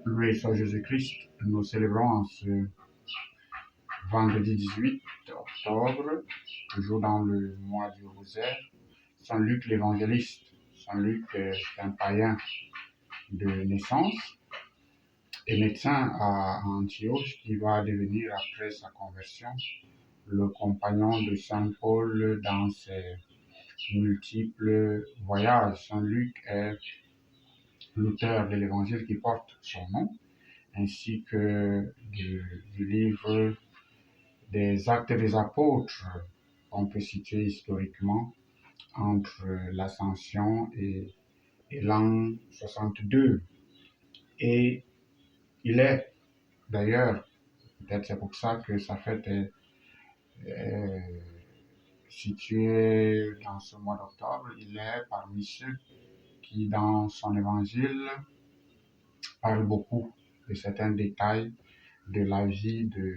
Loué soit Jésus-Christ, nous célébrons en ce vendredi 18 octobre, toujours dans le mois du rosaire, Saint Luc l'évangéliste. Saint Luc est un païen de naissance et médecin à Antioche qui va devenir après sa conversion le compagnon de Saint Paul dans ses multiples voyages. Saint Luc est l'auteur de l'évangile qui porte son nom, ainsi que du livre des Actes des Apôtres, qu'on peut situer historiquement entre l'Ascension et l'an 62. Et il est, d'ailleurs, peut-être c'est pour ça que sa fête est située dans ce mois d'octobre, il est parmi ceux qui, dans son évangile, parle beaucoup de certains détails de la vie de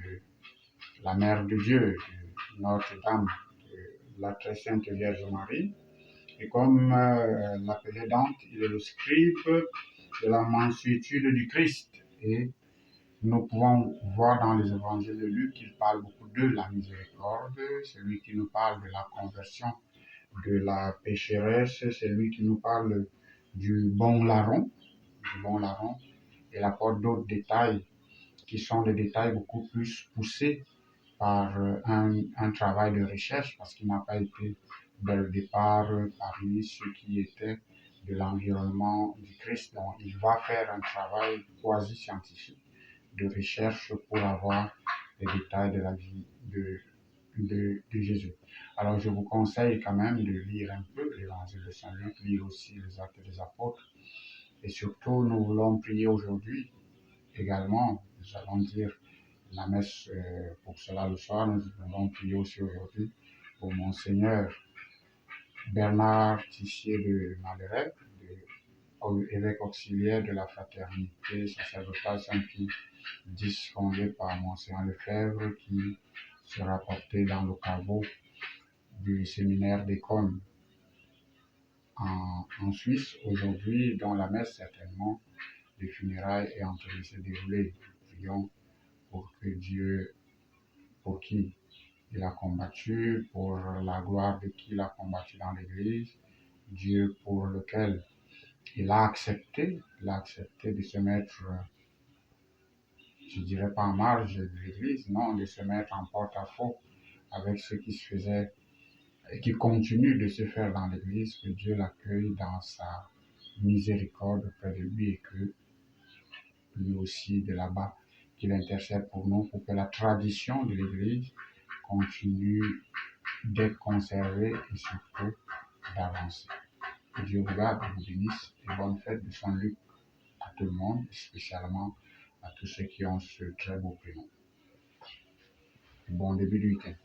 la Mère de Dieu, de Notre-Dame, de la très sainte Vierge Marie. Et comme l'appelait Dante, il est le scribe de la mansuétude du Christ. Et nous pouvons voir dans les évangiles de Luc qu'il parle beaucoup de la miséricorde, c'est lui qui nous parle de la conversion de la pécheresse, c'est lui qui nous parle du bon larron, et il apporte d'autres détails qui sont des détails beaucoup plus poussés par un travail de recherche, parce qu'il n'a pas été dès le départ parmi ceux qui étaient de l'environnement du Christ. Donc, il va faire un travail quasi scientifique de recherche pour avoir les détails de la vie de Jésus. Alors, je vous conseille quand même de lire un peu l'évangile de Saint Luc, lire aussi les Actes des Apôtres. Et surtout, nous voulons prier aujourd'hui également. Nous allons dire la messe pour cela le soir. Nous allons prier aussi aujourd'hui pour Monseigneur Bernard Tissier de Maleret, évêque auxiliaire de la fraternité sacerdotale Saint-Pie X, fondée par Monseigneur Lefebvre, qui sera porté dans le caveau du séminaire d'Écône en Suisse aujourd'hui, dont la messe certainement des funérailles est en train de se dérouler. Nous prions pour que Dieu, pour qui il a combattu, pour la gloire de qui il a combattu dans l'Église, Dieu pour lequel il a accepté de se mettre, je dirais pas en marge de l'Église, non, de se mettre en porte-à-faux avec ce qui se faisait et qui continue de se faire dans l'Église, que Dieu l'accueille dans sa miséricorde près de lui et que lui aussi de là-bas, qu'il intercède pour nous, pour que la tradition de l'Église continue d'être conservée et surtout d'avancer. Que Dieu vous garde, vous bénisse et bonne fête de Saint Luc à tout le monde, spécialement à tous ceux qui ont ce très beau prénom. Bon début du week-end.